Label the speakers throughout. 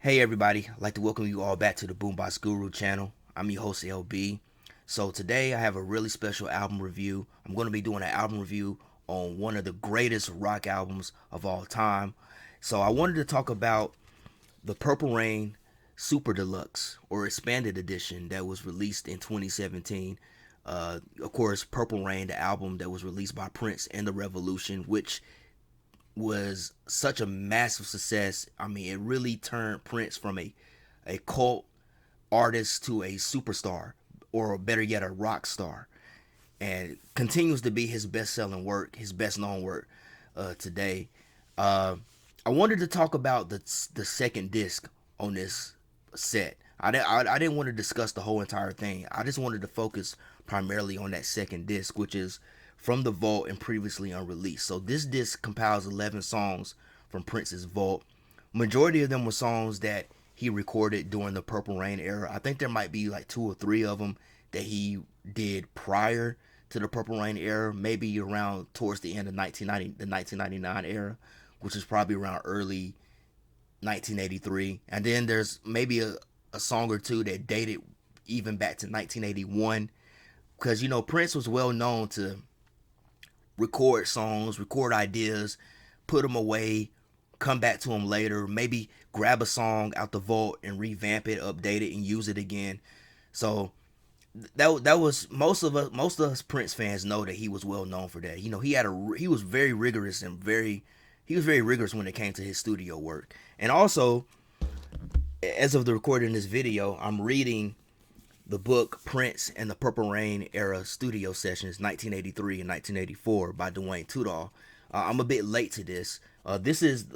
Speaker 1: Hey everybody, I'd like to welcome you all back to the Boombox Guru channel. I'm your host LB. So today I have a really special album review. I'm going to be doing an album review on one of the greatest rock albums of all time. So I wanted to talk about the Purple Rain Super Deluxe or Expanded Edition that was released in 2017. Of course, Purple Rain, the album that was released by Prince and the Revolution, which was such a massive success. I mean, it really turned Prince from a cult artist to a superstar, or better yet, a rock star, and continues to be his best-selling work, his best-known work today. I wanted to talk about the second disc on this set. I didn't want to discuss the whole entire thing. I just wanted to focus primarily on that second disc, which is From the Vault and Previously Unreleased. So this disc compiles 11 songs from Prince's vault. Majority of them were songs that he recorded during the Purple Rain era. I think there might be like 2 or 3 of them that he did prior to the Purple Rain era, maybe around towards the end of 1999 era, which is probably around early 1983. And then there's maybe a song or two that dated even back to 1981, because Prince was well known to record songs, record ideas, put them away, come back to them later, maybe grab a song out the vault and revamp it, update it, and use it again. So that was most of us Prince fans know that he was well known for that. He was very rigorous when it came to his studio work. And also, as of the recording of this video, I'm reading the book Prince and the Purple Rain Era Studio Sessions 1983 and 1984 by Dwayne Tudor. I'm a bit late to this. This is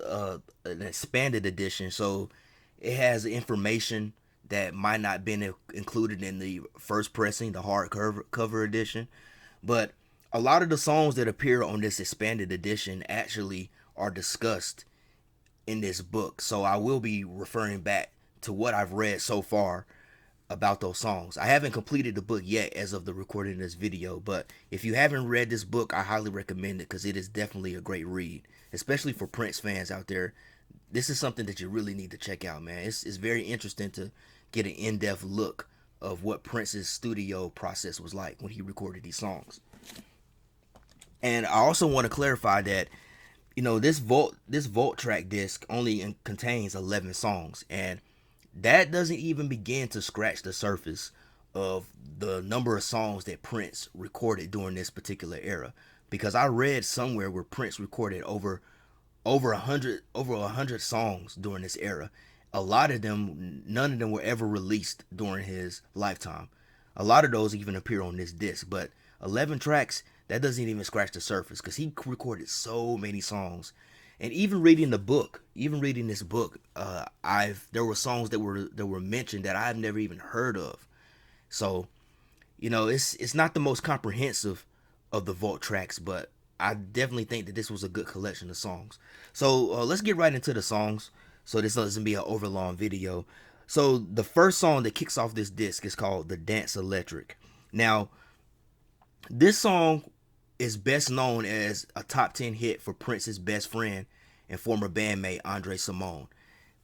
Speaker 1: an expanded edition, so it has information that might not have been included in the first pressing, the hard cover edition. But a lot of the songs that appear on this expanded edition actually are discussed in this book. So I will be referring back to what I've read so far about those songs. I haven't completed the book yet as of the recording of this video, but if you haven't read this book, I highly recommend it because it is definitely a great read, especially for Prince fans out there. This is something that you really need to check out, man. It's very interesting to get an in-depth look of what Prince's studio process was like when he recorded these songs. And I also want to clarify that this vault track disc only contains 11 songs, and that doesn't even begin to scratch the surface of the number of songs that Prince recorded during this particular era. Because I read somewhere where Prince recorded over 100 songs during this era. A lot of them, none of them were ever released during his lifetime. A lot of those even appear on this disc, but 11 tracks, that doesn't even scratch the surface because he recorded so many songs. And even reading this book, there were songs that were mentioned that I've never even heard of. So, it's not the most comprehensive of the vault tracks, but I definitely think that this was a good collection of songs. So let's get right into the songs, so this doesn't be an overlong video. So the first song that kicks off this disc is called "The Dance Electric." Now, this song is best known as a top 10 hit for Prince's best friend and former bandmate Andre Simone.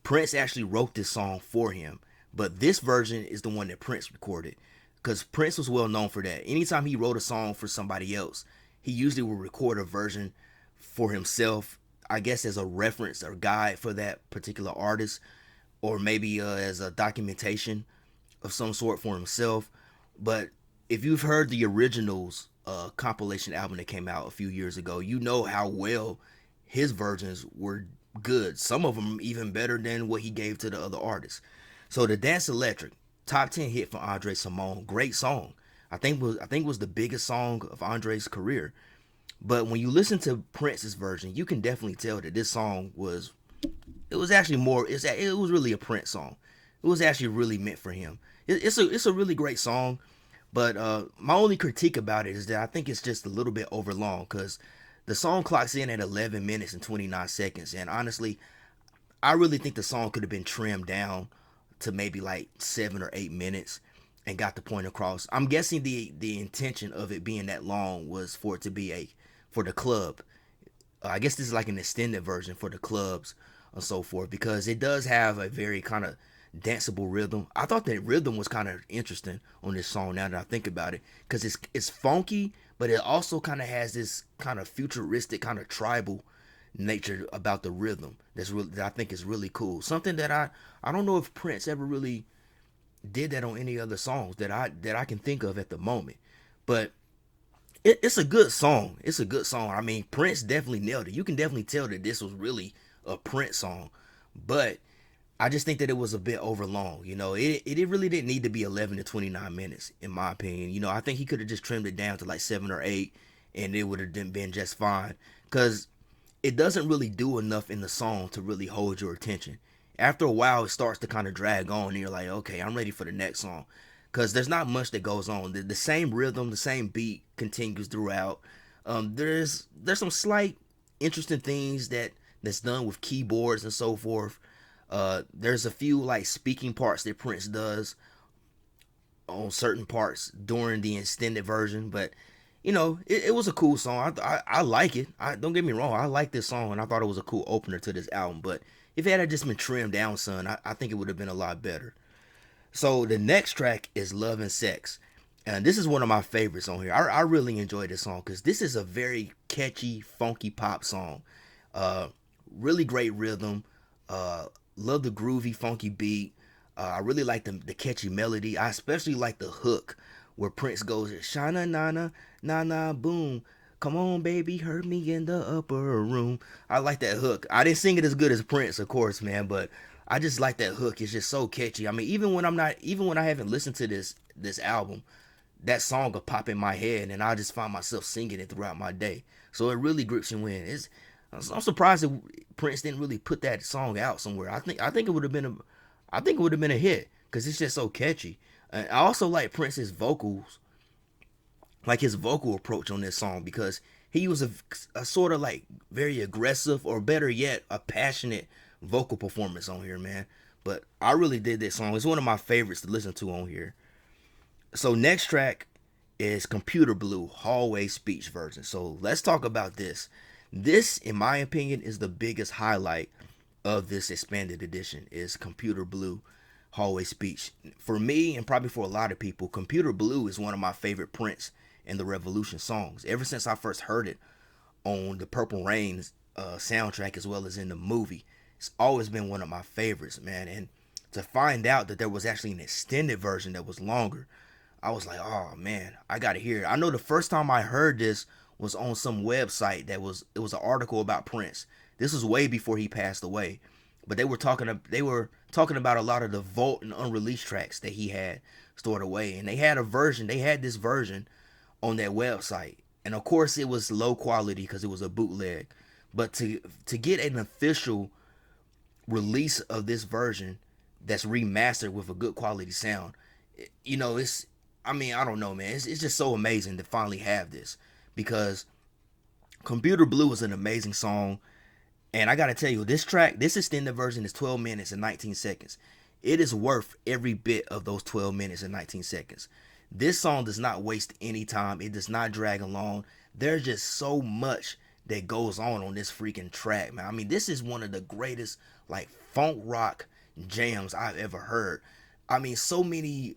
Speaker 1: Prince actually wrote this song for him, but this version is the one that Prince recorded because Prince was well known for that. Anytime he wrote a song for somebody else, he usually would record a version for himself, I guess as a reference or guide for that particular artist, or maybe as a documentation of some sort for himself. But if you've heard the Originals compilation album that came out a few years ago, you know how well his versions were good. Some of them even better than what he gave to the other artists. So the Dance Electric, top 10 hit for Andre Simone, great song. I think was the biggest song of Andre's career. But when you listen to Prince's version, you can definitely tell that this song was really a Prince song. It was actually really meant for him. It's a really great song. But my only critique about it is that I think it's just a little bit overlong because the song clocks in at 11 minutes and 29 seconds. And honestly, I really think the song could have been trimmed down to maybe like 7 or 8 minutes and got the point across. I'm guessing the intention of it being that long was for it to be for the club. I guess this is like an extended version for the club's and so forth, because it does have a very kind of danceable rhythm. I thought that rhythm was kind of interesting on this song now that I think about it, because it's funky, but it also kind of has this kind of futuristic, kind of tribal nature about the rhythm that I think is really cool. Something that I don't know if Prince ever really did that on any other songs that I can think of at the moment. But it's a good song. It's a good song. I mean, Prince definitely nailed it. You can definitely tell that this was really a Prince song. But I just think that it was a bit overlong. It really didn't need to be 11 to 29 minutes, in my opinion. I think he could have just trimmed it down to like 7 or 8, and it would have been just fine. Because it doesn't really do enough in the song to really hold your attention. After a while, it starts to kind of drag on, and you're like, okay, I'm ready for the next song. Because there's not much that goes on. The same rhythm, the same beat continues throughout. There's some slight interesting things that's done with keyboards and so forth. There's a few like speaking parts that Prince does on certain parts during the extended version, but it was a cool song. I like it. Don't get me wrong, I like this song, and I thought it was a cool opener to this album. But if it had just been trimmed down, son, I think it would have been a lot better. So the next track is Love and Sex. And this is one of my favorites on here. I really enjoy this song because this is a very catchy, funky pop song. Really great rhythm. Love the groovy, funky beat. I really like the catchy melody. I especially like the hook where Prince goes, Shana nana, nana boom. Come on, baby, hurt me in the upper room. I like that hook. I didn't sing it as good as Prince, of course, man, but I just like that hook. It's just so catchy. I mean, even when I haven't listened to this album, that song will pop in my head, and I just find myself singing it throughout my day. So it really grips you in. I'm surprised that Prince didn't really put that song out somewhere. I think it would have been a hit because it's just so catchy. And I also like Prince's vocals, like his vocal approach on this song, because he used a sort of like very aggressive, or better yet, a passionate vocal performance on here, man. But I really did this song. It's one of my favorites to listen to on here. So next track is Computer Blue, Hallway Speech version. So let's talk about this. This, in my opinion, is the biggest highlight of this expanded edition, is Computer Blue, Hallway Speech. For me, and probably for a lot of people, Computer Blue is one of my favorite Prince and the Revolution songs. Ever since I first heard it on the Purple Rain soundtrack, as well as in the movie, it's always been one of my favorites, man. And to find out that there was actually an extended version that was longer, I was like, oh man, I gotta hear it. I know the first time I heard this was on some website it was an article about Prince. This was way before he passed away, but they were talking about a lot of the vault and unreleased tracks that he had stored away, and they had this version on that website, and of course it was low quality because it was a bootleg. But to get an official release of this version that's remastered with a good quality sound, I don't know, man. It's just so amazing to finally have this, because Computer Blue is an amazing song. And I gotta tell you, this extended version is 12 minutes and 19 seconds. It is worth every bit of those 12 minutes and 19 seconds. This song does not waste any time. It does not drag along. There's just so much that goes on this freaking track, man. I mean, this is one of the greatest like funk rock jams I've ever heard. I mean, so many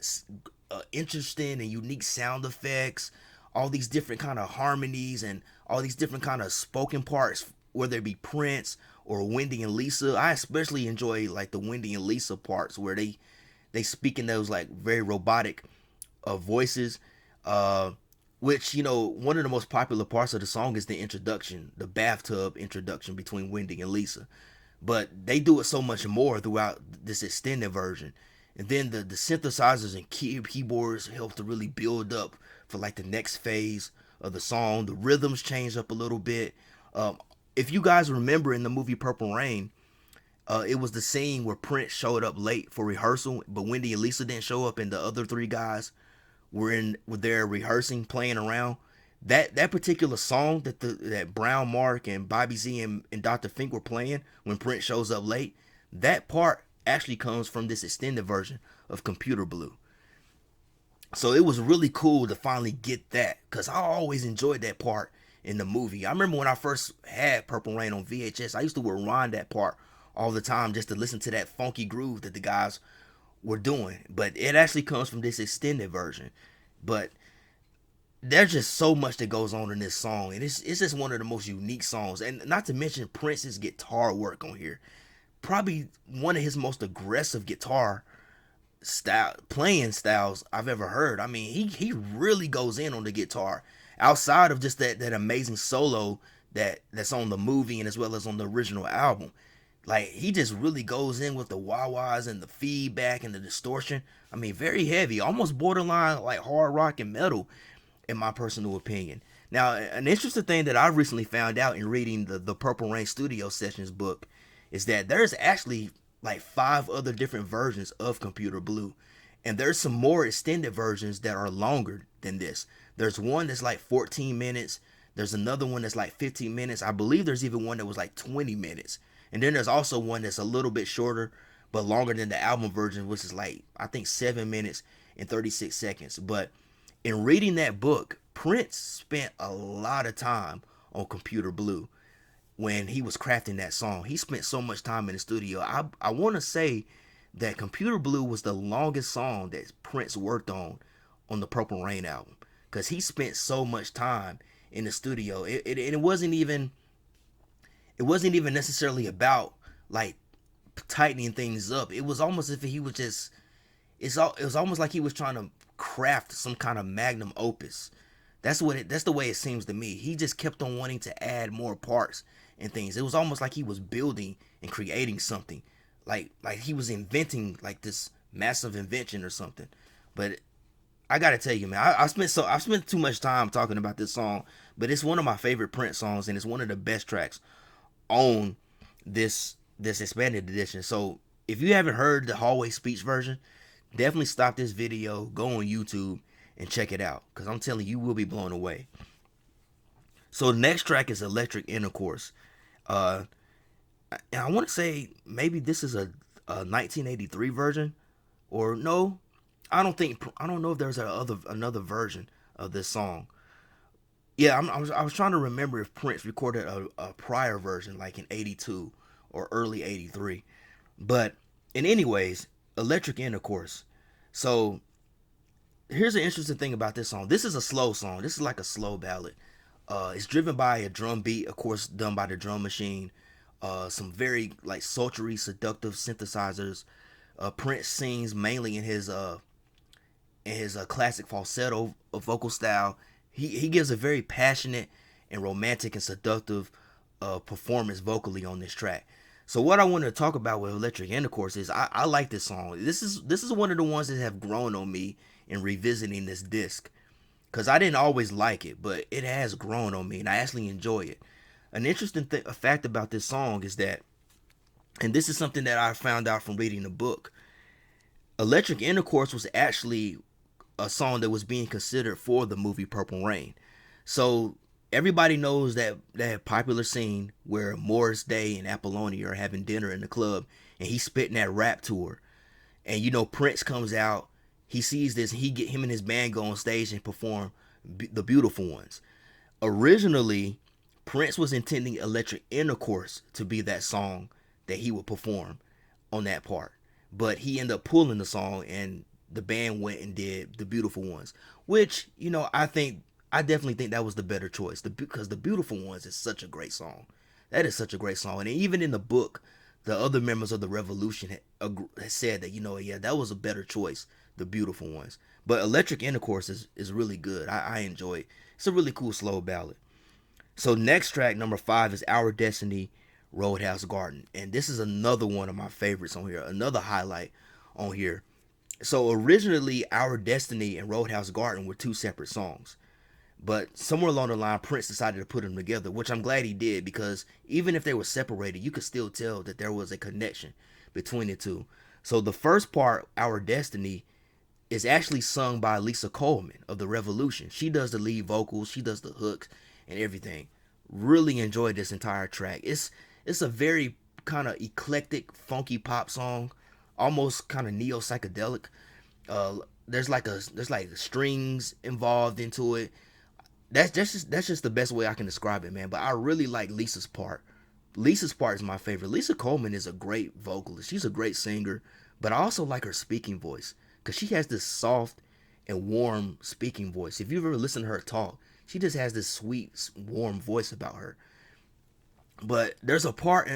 Speaker 1: interesting and unique sound effects, all these different kind of harmonies, and all these different kind of spoken parts, whether it be Prince or Wendy and Lisa. I especially enjoy like the Wendy and Lisa parts where they speak in those like very robotic voices, which, one of the most popular parts of the song is the introduction, the bathtub introduction between Wendy and Lisa. But they do it so much more throughout this extended version. And then the synthesizers and keyboards help to really build up for like the next phase of the song. The rhythms change up a little bit. If you guys remember in the movie Purple Rain, it was the scene where Prince showed up late for rehearsal, but Wendy and Lisa didn't show up, and the other three guys were there rehearsing, playing around. That particular song that Brown Mark and Bobby Z and Dr. Fink were playing when Prince shows up late, that part actually comes from this extended version of Computer Blue. So it was really cool to finally get that, because I always enjoyed that part in the movie. I remember when I first had Purple Rain on VHS, I used to rewind that part all the time just to listen to that funky groove that the guys were doing. But it actually comes from this extended version. But there's just so much that goes on in this song, and it's just one of the most unique songs. And not to mention Prince's guitar work on here, probably one of his most aggressive guitar style playing styles I've ever heard. I mean, he really goes in on the guitar outside of just that amazing solo that's on the movie and as well as on the original album. Like, he just really goes in with the wah-wahs and the feedback and the distortion. I mean, very heavy, almost borderline like hard rock and metal, in my personal opinion. Now, an interesting thing that I recently found out in reading the Purple Rain Studio Sessions book is that there's actually like 5 other different versions of Computer Blue. And there's some more extended versions that are longer than this. There's one that's like 14 minutes. There's another one that's like 15 minutes. I believe there's even one that was like 20 minutes. And then there's also one that's a little bit shorter, but longer than the album version, which is like, I think 7 minutes and 36 seconds. But in reading that book, Prince spent a lot of time on Computer Blue when he was crafting that song. He spent so much time in the studio. I want to say that Computer Blue was the longest song that Prince worked on the Purple Rain album, because he spent so much time in the studio. It wasn't even necessarily about like tightening things up. It was almost as if he was just it was almost like he was trying to craft some kind of magnum opus. That's the way it seems to me. He just kept on wanting to add more parts and things. It was almost like he was building and creating something, like he was inventing like this massive invention or something. But I gotta tell you, man, I spent too much time talking about this song, but it's one of my favorite Prince songs, and it's one of the best tracks on this expanded edition. So if you haven't heard the hallway speech version, definitely stop this video, go on YouTube and check it out, because I'm telling you, will be blown away. So the next track is Electric Intercourse. And I want to say maybe this is a 1983 version, or no, I don't know if there's another version of this song. Yeah, I was trying to remember if Prince recorded a prior version like in 82 or early 83. But in anyways, Electric Intercourse. So here's an interesting thing about this song. This is a slow song. This is like a slow ballad. It's driven by a drum beat, of course, done by the drum machine. Some very like sultry, seductive synthesizers. Prince sings mainly in his classic falsetto vocal style. He gives a very passionate and romantic and seductive performance vocally on this track. So what I want to talk about with Electric Intercourse is I like this song. This is one of the ones that have grown on me in revisiting this disc, because I didn't always like it, but it has grown on me and I actually enjoy it. An interesting fact about this song is that, and this is something that I found out from reading the book, Electric Intercourse was actually a song that was being considered for the movie Purple Rain. So everybody knows that popular scene where Morris Day and Apollonia are having dinner in the club and he's spitting that rap to her. And you know, Prince comes out, he sees this, and him and his band go on stage and perform The Beautiful Ones. Originally, Prince was intending Electric Intercourse to be that song that he would perform on that part. But he ended up pulling the song, and the band went and did The Beautiful Ones, which, you know, I definitely think that was the better choice, because The Beautiful Ones is such a great song. That is such a great song. And even in the book, the other members of the Revolution had said that, you know, yeah, that was a better choice, The Beautiful Ones. But Electric Intercourse is really good. I enjoy it. It's a really cool slow ballad. So next track, number 5, is Our Destiny, Roadhouse Garden. And this is another one of my favorites on here, another highlight on here. So originally, Our Destiny and Roadhouse Garden were 2 separate songs. But somewhere along the line, Prince decided to put them together, which I'm glad he did, because even if they were separated, you could still tell that there was a connection between the two. So the first part, Our Destiny, is actually sung by Lisa Coleman of the Revolution. She does the lead vocals, she does the hooks and everything. Really enjoyed this entire track. It's a very kind of eclectic, funky pop song, almost kind of neo psychedelic. There's like strings involved into it. That's just the best way I can describe it, man. But I really like Lisa's part. Lisa's part is my favorite. Lisa Coleman is a great vocalist. She's a great singer, but I also like her speaking voice because she has this soft and warm speaking voice. If you've ever listened to her talk, she just has this sweet, warm voice about her. But there's a part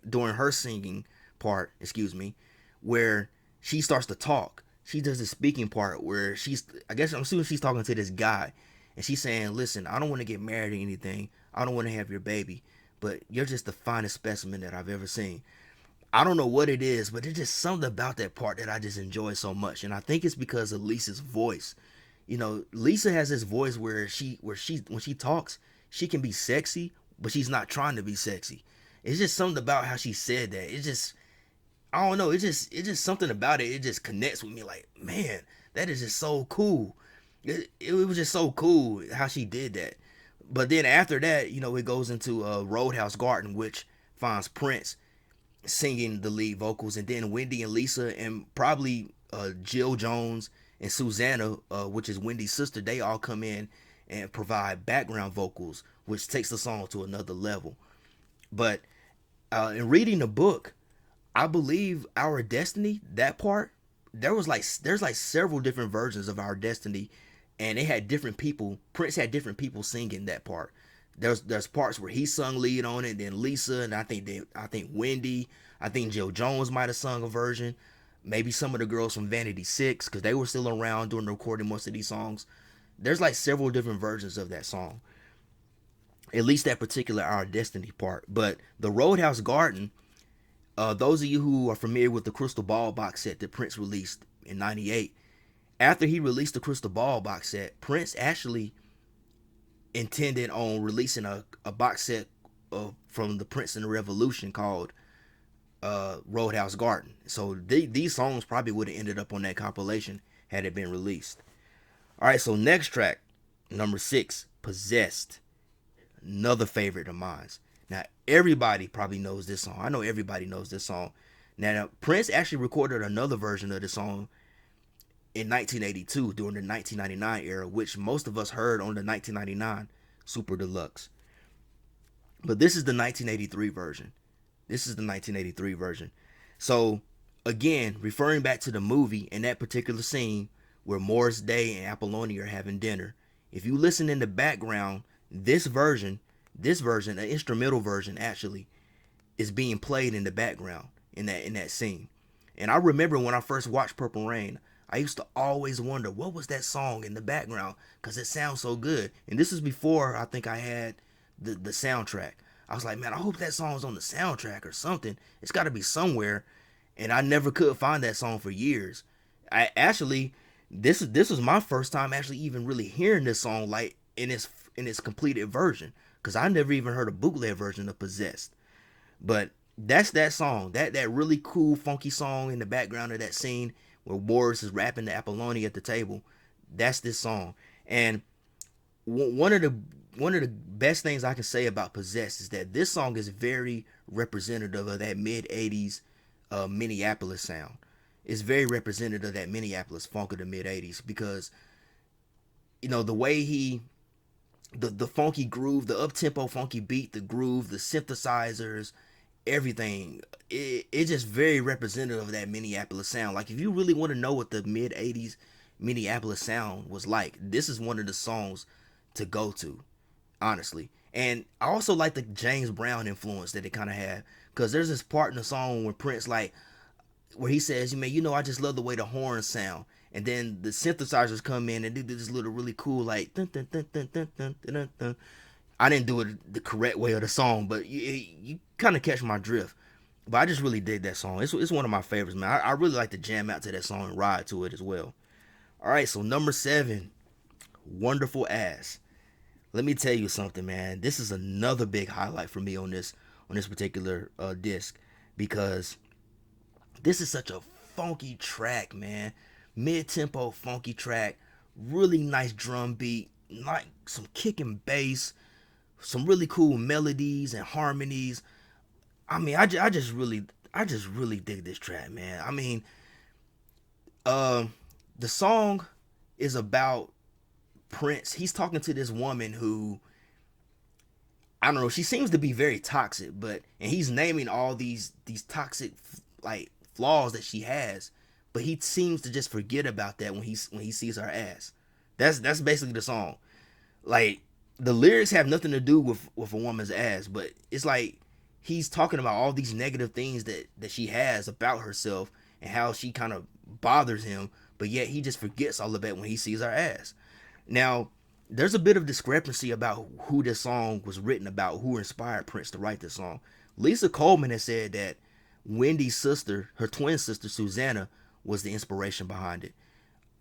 Speaker 1: during her singing part, excuse me, where she starts to talk. She does the speaking part where I guess I'm assuming she's talking to this guy, and she's saying, "Listen, I don't want to get married or anything. I don't want to have your baby, but you're just the finest specimen that I've ever seen." I don't know what it is, but there's just something about that part that I just enjoy so much, and I think it's because of Lisa's voice. Lisa has this voice where when she talks, she can be sexy, but she's not trying to be sexy. It's just something about how she said that. It just, I don't know. It's just something about it. It just connects with me. Like, man, that is just so cool. It was just so cool how she did that. But then after that, it goes into Roadhouse Garden, which finds Prince singing the lead vocals, and then Wendy and Lisa and probably Jill Jones and Susanna, which is Wendy's sister, they all come in and provide background vocals, which takes the song to another level. But in reading the book, I believe Our Destiny, that part, there's like several different versions of Our Destiny, and it had different people. Prince had different people singing that part. There's parts where he sung lead on it, then Lisa, and I think Wendy, I think Jill Jones might have sung a version. Maybe some of the girls from Vanity Six, because they were still around during the recording most of these songs. There's like several different versions of that song. At least that particular Our Destiny part. But the Roadhouse Garden, those of you who are familiar with the Crystal Ball box set that Prince released in '98, after he released the Crystal Ball box set, Prince actually intended on releasing a box set from the Prince and the Revolution called Roadhouse Garden. So these songs probably would have ended up on that compilation had it been released. All right, so next track, number 6, Possessed. Another favorite of mine. Now, everybody probably knows this song. I know everybody knows this song. Now, Prince actually recorded another version of the song in 1982 during the 1999 era, which most of us heard on the 1999 Super Deluxe. But this is the 1983 version. So, again, referring back to the movie and that particular scene where Morris Day and Apollonia are having dinner, if you listen in the background, this version, an instrumental version actually, is being played in the background in that scene. And I remember when I first watched Purple Rain, I used to always wonder what was that song in the background because it sounds so good. And this is before I think I had the soundtrack. I was like, man, I hope that song's on the soundtrack or something. It's got to be somewhere. And I never could find that song for years. I actually, this was my first time actually even really hearing this song like in its completed version, because I never even heard a bootleg version of Possessed. But that's that song, that really cool funky song in the background of that scene where Morris is rapping to Apollonia at the table. That's this song. And one of the best things I can say about Possessed is that this song is very representative of that mid 80s Minneapolis sound. It's very representative of that Minneapolis funk of the mid 80s, because the way the funky groove, the up-tempo funky beat, the groove, the synthesizers, everything, it's just very representative of that Minneapolis sound. Like, if you really want to know what the mid 80s Minneapolis sound was like, this is one of the songs to go to, honestly. And I also like the James Brown influence that it kind of had, because there's this part in the song where Prince, like, where he says, I just love the way the horns sound. And then the synthesizers come in and do this little really cool, like, dun, dun, dun, dun, dun, dun, dun, dun. I didn't do it the correct way of the song, but you kind of catch my drift. But I just really dig that song. It's one of my favorites, man. I really like to jam out to that song and ride to it as well. All right, so number 7, Wonderful Ass. Let me tell you something, man. This is another big highlight for me on this particular disc, because this is such a funky track, man. Mid-tempo funky track, really nice drum beat, like some kicking bass, some really cool melodies and harmonies. I mean, I just really dig this track, man. I mean, the song is about Prince. He's talking to this woman who I don't know. She seems to be very toxic, and he's naming all these toxic like flaws that she has, but he seems to just forget about that when he sees her ass. That's basically the song. Like the lyrics have nothing to do with a woman's ass, but it's like he's talking about all these negative things that she has about herself and how she kind of bothers him, but yet he just forgets all of that when he sees her ass. Now, there's a bit of discrepancy about who this song was written about, who inspired Prince to write this song. Lisa Coleman has said that Wendy's sister, her twin sister Susanna, was the inspiration behind it.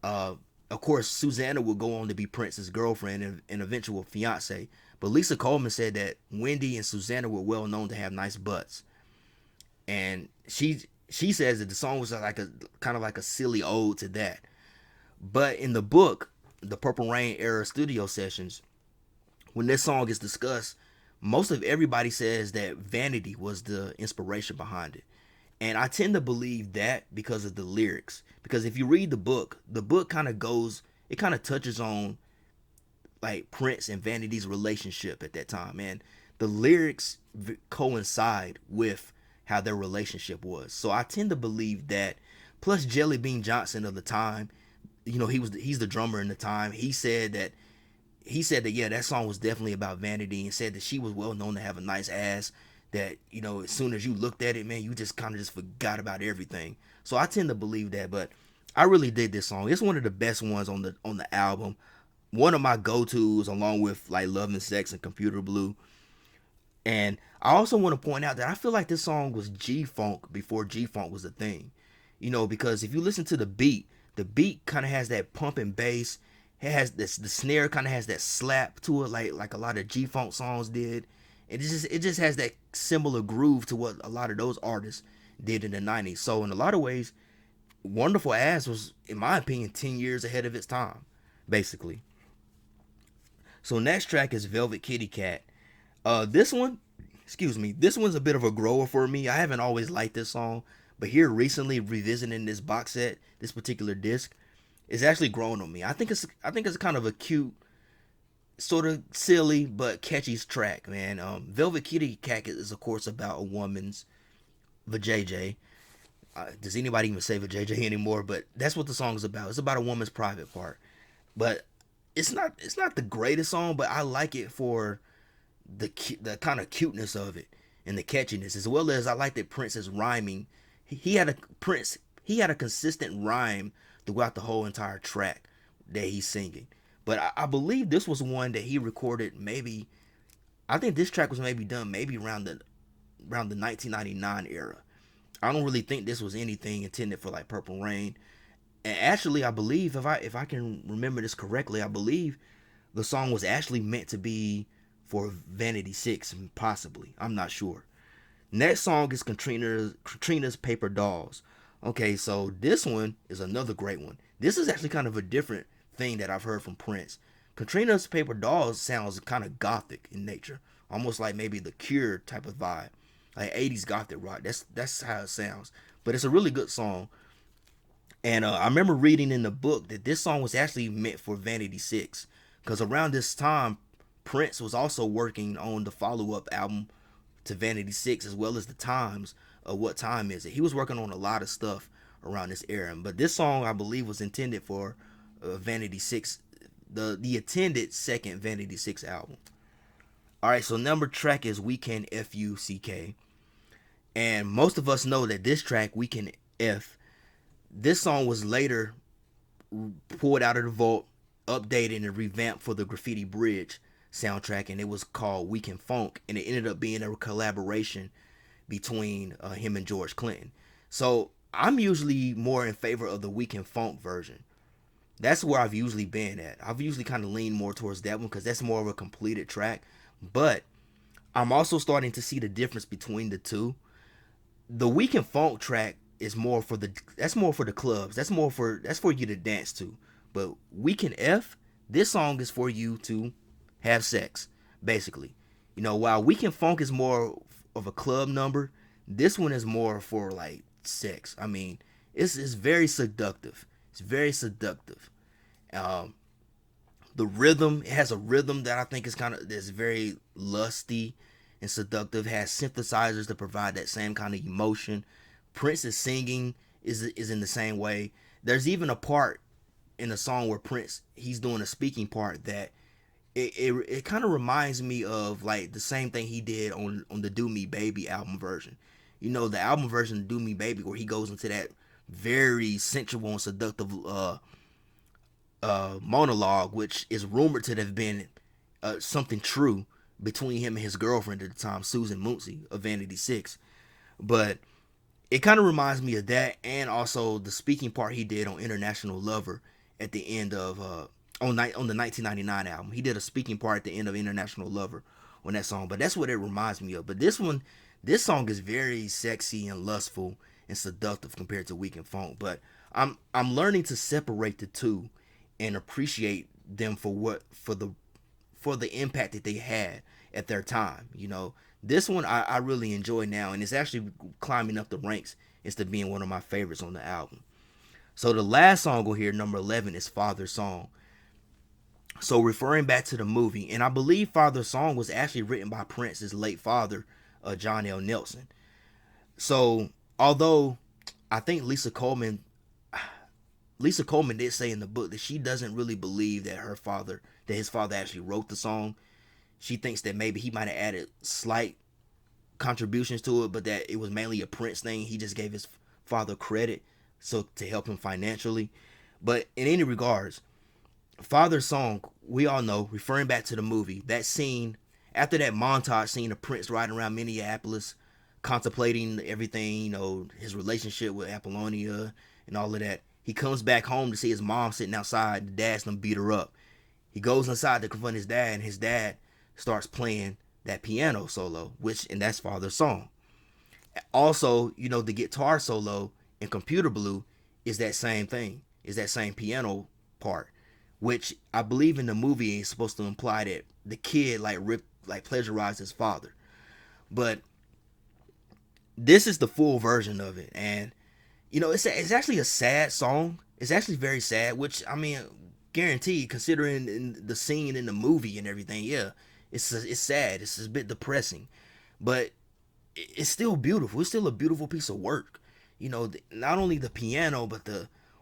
Speaker 1: Of course, Susanna would go on to be Prince's girlfriend and eventual fiance. But Lisa Coleman said that Wendy and Susanna were well known to have nice butts, and she says that the song was like a kind of like a silly ode to that. But in the book, the Purple Rain era studio sessions, when this song is discussed, most of everybody says that vanity was the inspiration behind it. And I tend to believe that because of the lyrics. Because if you read the book kind of goes, it kind of touches on like Prince and Vanity's relationship at that time. And the lyrics coincide with how their relationship was. So I tend to believe that. Plus Jelly Bean Johnson of the time, you know, he's the drummer in the time. He said that yeah, that song was definitely about Vanity, and said that she was well known to have a nice ass, that, you know, as soon as you looked at it, man, you just kind of just forgot about everything. So I tend to believe that, but I really dig this song. It's one of the best ones on the album. One of my go-tos, along with like Love and Sex and Computer Blue. And I also want to point out that I feel like this song was G-Funk before G-Funk was a thing. You know, because if you listen to the beat kind of has that pumping bass. It has this, the snare kind of has that slap to it, like a lot of G-Funk songs did. It just has that similar groove to what a lot of those artists did in the 90s. So in a lot of ways, Wonderful Ass was, in my opinion, 10 years ahead of its time, basically. So next track is Velvet Kitty Cat. This one, this one's a bit of a grower for me. I haven't always liked this song, but here recently revisiting this box set, this particular disc, it's actually grown on me. I think it's kind of a cute, sort of silly but catchy track, man. Velvet Kitty Cat is of course about a woman's vajayjay. Does anybody even say vajayjay anymore? But that's what the song is about. It's about a woman's private part. But it's not the greatest song, but I like it for the kind of cuteness of it and the catchiness, as well as I like that Prince's rhyming. He had a consistent rhyme throughout the whole entire track that he's singing. But I believe this was one that he recorded maybe. I think this track was maybe done maybe around the 1999 era. I don't really think this was anything intended for like Purple Rain. And actually, I believe if I can remember this correctly, I believe the song was actually meant to be for Vanity 6, possibly. I'm not sure. Next song is Katrina's Paper Dolls. Okay, so this one is another great one. This is actually kind of a different thing that I've heard from Prince. Katrina's Paper Dolls sounds kind of gothic in nature, almost like maybe the Cure type of vibe, like 80s gothic rock. That's how it sounds. But it's a really good song. And I remember reading in the book that this song was actually meant for Vanity 6, because around this time, Prince was also working on the follow-up album to Vanity 6, as well as the times of What Time Is It. He was working on a lot of stuff around this era, but this song I believe was intended for Vanity 6, the attended second Vanity 6 album. Alright, so number track is Weekend F-U-C-K. And most of us know that this track, Weekend F, this song was later pulled out of the vault, updated and revamped for the Graffiti Bridge soundtrack, and it was called Weekend Funk, and it ended up being a collaboration between him and George Clinton. So I'm usually more in favor of the Weekend Funk version. That's where I've usually been at. I've usually kind of leaned more towards that one because that's more of a completed track. But I'm also starting to see the difference between the two. The Weekend Funk track is more for the clubs. That's for you to dance to. But Weekend F, this song is for you to have sex, basically. You know, while Weekend Funk is more of a club number, this one is more for like sex. I mean, it's very seductive. It's very seductive. The rhythm, it has a rhythm that I think is kind of that's very lusty and seductive. It has synthesizers to provide that same kind of emotion. Prince's singing is in the same way. There's even a part in the song where Prince he's doing a speaking part that it kind of reminds me of like the same thing he did on the Do Me Baby album version. You know, the album version of Do Me Baby where he goes into that very sensual and seductive monologue, which is rumored to have been something true between him and his girlfriend at the time, Susan Moonsie of Vanity Six. But it kind of reminds me of that, and also the speaking part he did on International Lover at the end of on the 1999 album. He did a speaking part at the end of International Lover on that song, but that's what it reminds me of. But this song is very sexy and lustful and seductive compared to Weak and Funk. But I'm learning to separate the two and appreciate them for the impact that they had at their time. You know, this one I really enjoy now, and it's actually climbing up the ranks instead of being one of my favorites on the album. So the last song we'll hear, number 11, is Father's Song. So referring back to the movie, and I believe Father's Song was actually written by Prince's late father, John L. Nelson. So although I think Lisa Coleman did say in the book that she doesn't really believe that his father actually wrote the song. She thinks that maybe he might have added slight contributions to it, but that it was mainly a Prince thing. He just gave his father credit so to help him financially. But in any regards, Father's Song, we all know, referring back to the movie, that scene, after that montage scene of Prince riding around Minneapolis, contemplating everything, you know, his relationship with Apollonia and all of that, he comes back home to see his mom sitting outside. The dad's gonna beat her up. He goes inside to confront his dad, and his dad starts playing that piano solo, and that's Father's Song. Also, you know, the guitar solo in Computer Blue is that same thing, is that same piano part, which I believe in the movie is supposed to imply that the kid plagiarized his father. But this is the full version of it, and you know, it's actually a sad song. It's actually very sad, which, I mean, guaranteed, considering in the scene in the movie and everything, yeah, it's sad. It's a bit depressing, but it's still beautiful. It's still a beautiful piece of work. You know, not only the piano, but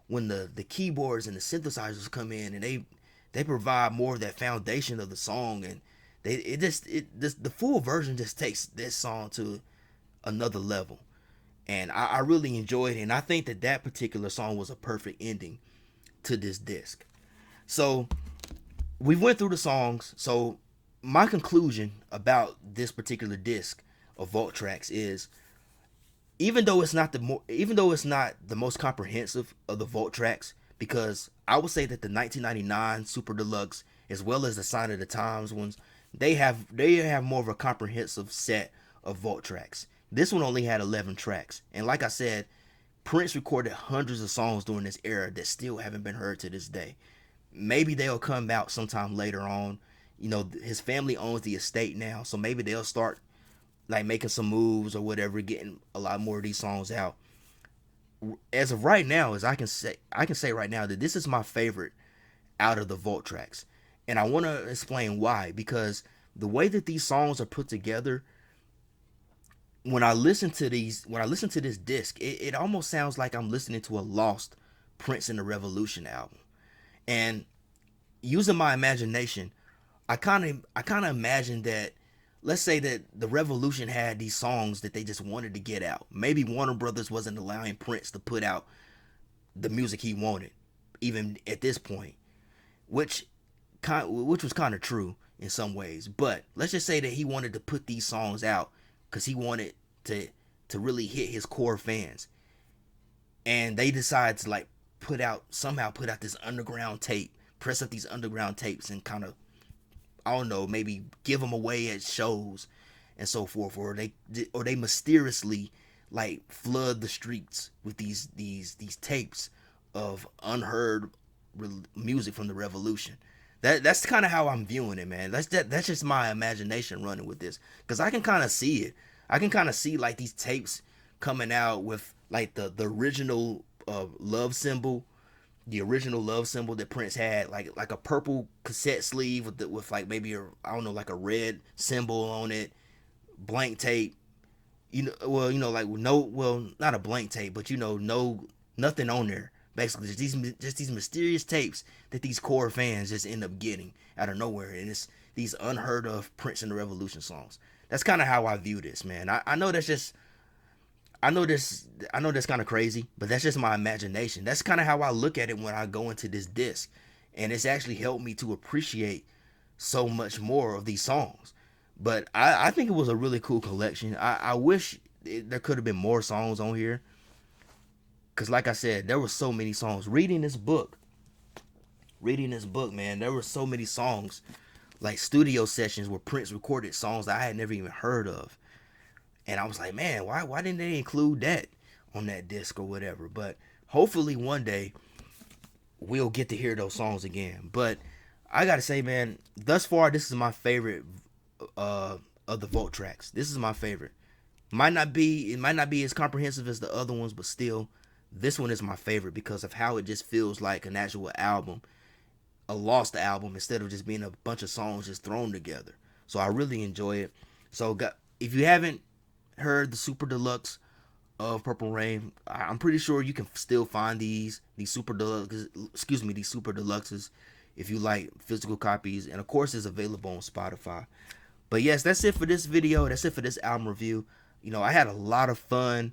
Speaker 1: when the keyboards and the synthesizers come in and they provide more of that foundation of the song, and the full version just takes this song to another level. And I really enjoyed it, and I think that particular song was a perfect ending to this disc. So we went through the songs. So my conclusion about this particular disc of Vault Tracks is, even though it's not the most comprehensive of the Vault Tracks, because I would say that the 1999 Super Deluxe, as well as the Sign of the Times ones, they have more of a comprehensive set of Vault Tracks. This one only had 11 tracks. And like I said, Prince recorded hundreds of songs during this era that still haven't been heard to this day. Maybe they'll come out sometime later on. You know, his family owns the estate now, so maybe they'll start like making some moves or whatever, getting a lot more of these songs out. As of right now, I can say right now that this is my favorite out of the Vault Tracks. And I want to explain why, because the way that these songs are put together, when I listen to this disc, it almost sounds like I'm listening to a lost Prince and the Revolution album. And using my imagination, I kind of imagine that, let's say that the Revolution had these songs that they just wanted to get out. Maybe Warner Brothers wasn't allowing Prince to put out the music he wanted, even at this point, which was kind of true in some ways. But let's just say that he wanted to put these songs out because he wanted to really hit his core fans, and they decided to like put out this underground tape, press up these underground tapes, and kind of, I don't know, maybe give them away at shows and so forth, or they mysteriously like flood the streets with these tapes of unheard music from the Revolution. That's kind of how I'm viewing it, man. That's just my imagination running with this, because I can kind of see it. I can kind of see like these tapes coming out with like the original love symbol the original love symbol that Prince had, like a purple cassette sleeve with like maybe I don't know, like a red symbol on it, blank tape. Like no, well, not a blank tape, but no, nothing on there. Basically, just these mysterious tapes that these core fans just end up getting out of nowhere, and it's these unheard of Prince and the Revolution songs. That's kind of how I view this, man. I know that's just I know that's kind of crazy, but that's just my imagination. That's kind of how I look at it when I go into this disc, and it's actually helped me to appreciate so much more of these songs. But I think it was a really cool collection. I wish there could have been more songs on here, because like I said, there were so many songs. Reading this book, man, there were so many songs, like studio sessions where Prince recorded songs that I had never even heard of. And I was like, man, why didn't they include that on that disc or whatever? But hopefully one day we'll get to hear those songs again. But I gotta say, man, thus far this is my favorite of the Vault tracks. This is my favorite. It might not be as comprehensive as the other ones, but still, this one is my favorite because of how it just feels like an actual album, a lost album, instead of just being a bunch of songs just thrown together. So I really enjoy it. So if you haven't heard the Super Deluxe of Purple Rain, I'm pretty sure you can still find these Super Deluxe, these Super Deluxes if you like physical copies, and of course it's available on Spotify. But yes, that's it for this video. That's it for this album review. I had a lot of fun,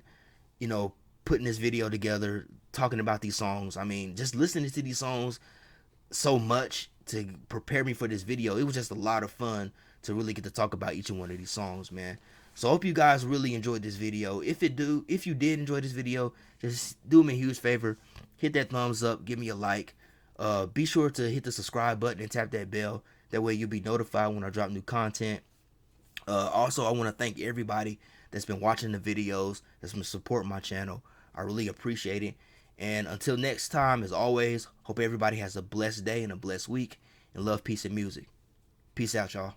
Speaker 1: putting this video together, talking about these songs. I mean, just listening to these songs so much to prepare me for this video. It was just a lot of fun to really get to talk about each and one of these songs, man. So I hope you guys really enjoyed this video. If you did enjoy this video, just do me a huge favor. Hit that thumbs up. Give me a like. Be sure to hit the subscribe button and tap that bell. That way you'll be notified when I drop new content. Also, I want to thank everybody that's been watching the videos, that's been supporting my channel. I really appreciate it. And until next time, as always, hope everybody has a blessed day and a blessed week. And love, peace, and music. Peace out, y'all.